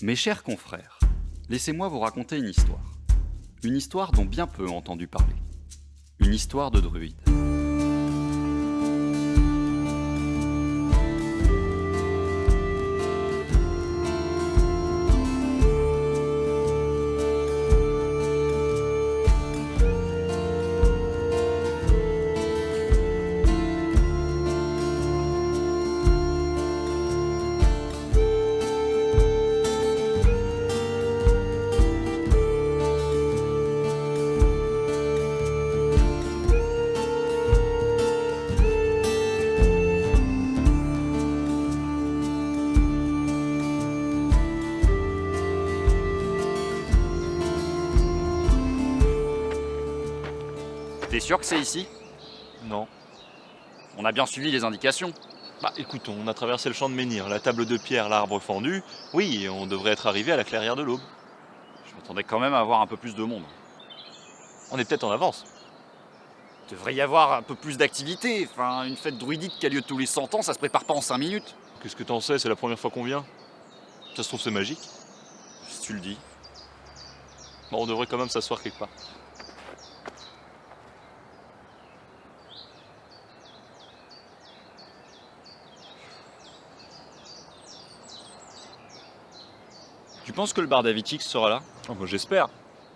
Mes chers confrères, laissez-moi vous raconter une histoire. Une histoire dont bien peu ont entendu parler. Une histoire de druide. T'es sûr que c'est ici? Non. On a bien suivi les indications. Bah écoute, on a traversé le champ de menhir, la table de pierre, l'arbre fendu. Oui, on devrait être arrivé à la clairière de l'aube. Je m'attendais quand même à avoir un peu plus de monde. On est peut-être en avance. Il devrait y avoir un peu plus d'activité. Enfin, une fête druidique qui a lieu tous les 100 ans, ça se prépare pas en 5 minutes. Qu'est-ce que t'en sais, c'est la première fois qu'on vient. Ça se trouve c'est magique. Si tu le dis. Bon, on devrait quand même s'asseoir quelque part. Tu penses que le bar Davitix sera là? Oh, moi j'espère.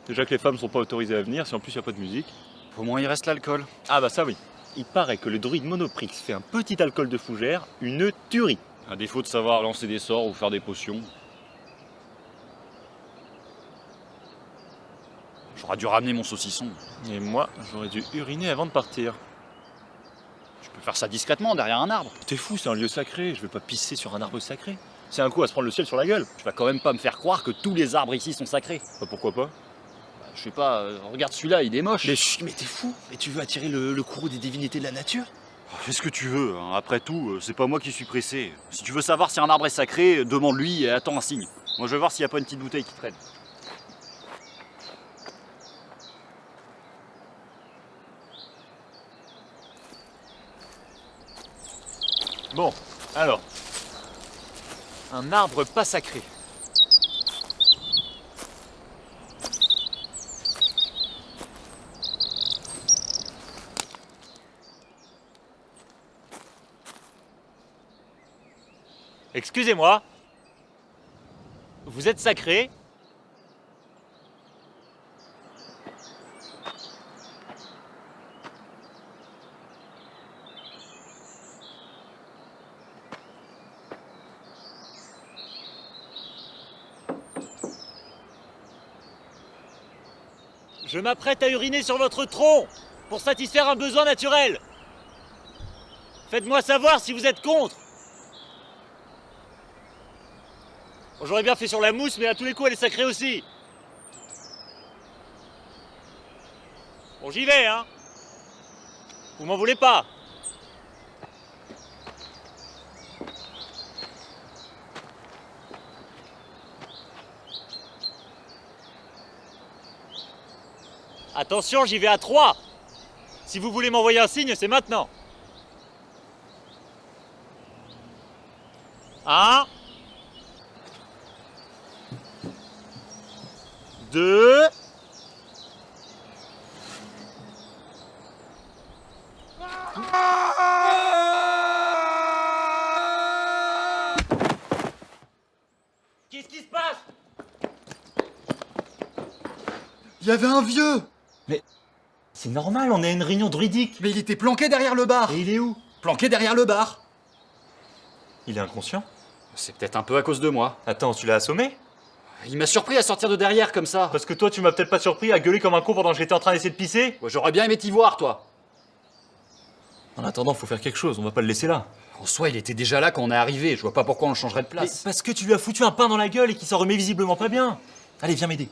Déjà que les femmes sont pas autorisées à venir, si en plus y a pas de musique. Au moins il reste l'alcool. Ah bah ça oui. Il paraît que le druide Monoprix fait un petit alcool de fougère, une tuerie. À défaut de savoir lancer des sorts ou faire des potions. J'aurais dû ramener mon saucisson. Et moi, j'aurais dû uriner avant de partir. Je peux faire ça discrètement derrière un arbre. T'es fou, c'est un lieu sacré, je vais pas pisser sur un arbre sacré. C'est un coup à se prendre le ciel sur la gueule. Tu vas quand même pas me faire croire que tous les arbres ici sont sacrés. Bah pourquoi pas? Je sais pas, regarde celui-là, il est moche. Mais t'es fou. Mais tu veux attirer le courroux des divinités de la nature? Fais ce que tu veux, hein. Après tout, c'est pas moi qui suis pressé. Si tu veux savoir si un arbre est sacré, demande-lui et attends un signe. Moi je vais voir s'il y a pas une petite bouteille qui traîne. Bon, alors. Un arbre pas sacré. Excusez-moi. Vous êtes sacré? Je m'apprête à uriner sur votre tronc pour satisfaire un besoin naturel. Faites-moi savoir si vous êtes contre. Bon, j'aurais bien fait sur la mousse, mais à tous les coups, elle est sacrée aussi. Bon, j'y vais, hein. Vous m'en voulez pas. Attention, j'y vais à 3. Si vous voulez m'envoyer un signe, c'est maintenant. 1, 2. Qu'est-ce qui se passe? Il y avait un vieux! C'est normal, on est à une réunion druidique. Mais il était planqué derrière le bar! Et il est où? Planqué derrière le bar! Il est inconscient. C'est peut-être un peu à cause de moi. Attends, tu l'as assommé? Il m'a surpris à sortir de derrière comme ça. Parce que toi, tu m'as peut-être pas surpris à gueuler comme un con pendant que j'étais en train d'essayer de pisser? Ouais, j'aurais bien aimé t'y voir, toi. En attendant, faut faire quelque chose, on va pas le laisser là. En soi, il était déjà là quand on est arrivé. Je vois pas pourquoi on le changerait de Mais place. parce que tu lui as foutu un pain dans la gueule et qu'il s'en remet visiblement pas bien. Allez, viens m'aider.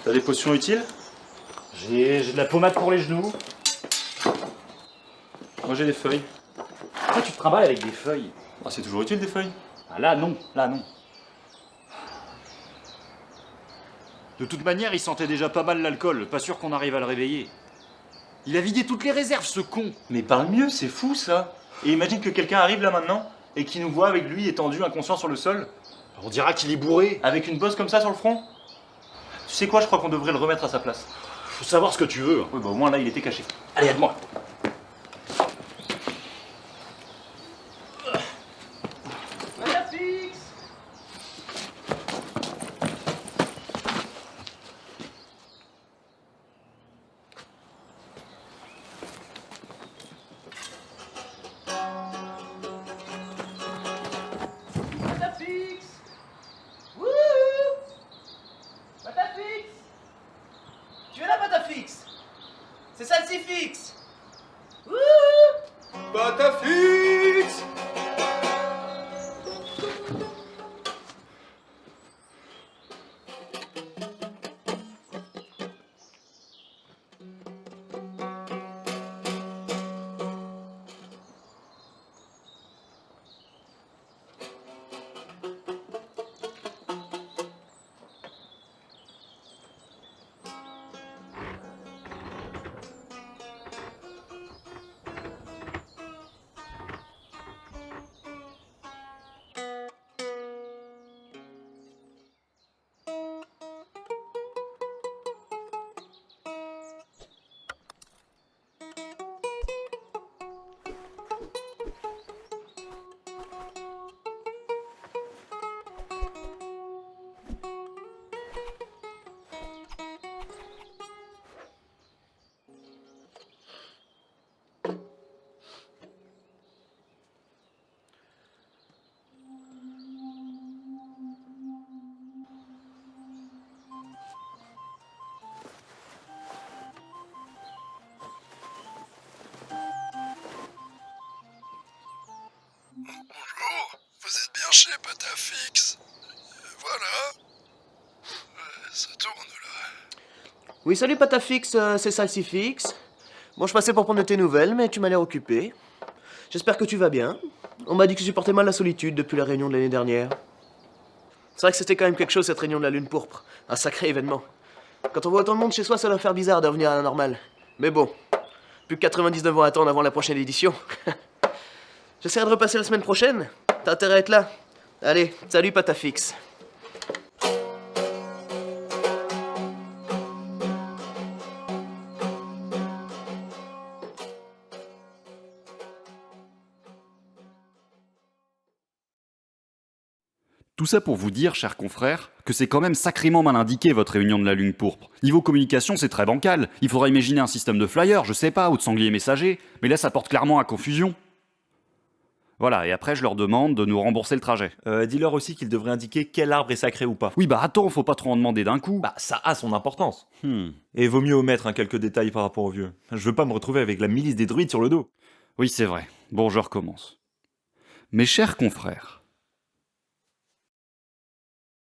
T'as des potions utiles? J'ai de la pommade pour les genoux. Moi j'ai des feuilles. Pourquoi tu te trimbales avec des feuilles? Ah, c'est toujours utile des feuilles. Ah, là, non. Là, non. De toute manière, il sentait déjà pas mal l'alcool, pas sûr qu'on arrive à le réveiller. Il a vidé toutes les réserves, ce con. Mais parle mieux, c'est fou ça. Et imagine que quelqu'un arrive là maintenant et qui nous voit avec lui étendu, inconscient sur le sol, On dira qu'il est bourré. avec une bosse comme ça sur le front. Tu sais quoi, je crois qu'on devrait le remettre à sa place. Faut savoir ce que tu veux. Oui, bah au moins là, il était caché. Allez, aide-moi. Patafix! Wouhou! Patafix! Tu es là, Patafix? C'est Salsifix! Wouhou! Patafix! Bonjour, vous êtes bien chez Patafix. Voilà. Ça tourne là. Oui, salut Patafix, c'est Salsifix. Bon, je passais pour prendre de tes nouvelles, mais tu m'as l'air occupé. J'espère que tu vas bien. On m'a dit que tu supportais mal la solitude depuis la réunion de l'année dernière. C'est vrai que c'était quand même quelque chose cette réunion de la Lune Pourpre. Un sacré événement. Quand on voit autant de monde chez soi, ça doit faire bizarre de revenir à la normale. Mais bon, plus que 99 ans à attendre avant la prochaine édition. J'essaierai de repasser la semaine prochaine. T'as intérêt à être là. Allez, salut Patafix. Tout ça pour vous dire, chers confrères, que c'est quand même sacrément mal indiqué votre réunion de la Lune Pourpre. Niveau communication, c'est très bancal. Il faudra imaginer un système de flyers, je sais pas, ou de sanglier messager, mais là ça porte clairement à confusion. Voilà, et après je leur demande de nous rembourser le trajet. Dis-leur aussi qu'il devrait indiquer quel arbre est sacré ou pas. Oui, bah attends, faut pas trop en demander d'un coup. Bah ça a son importance. Hmm. Et vaut mieux omettre quelques détails par rapport au vieux. Je veux pas me retrouver avec la milice des druides sur le dos. Oui, c'est vrai. Bon, je recommence. Mes chers confrères,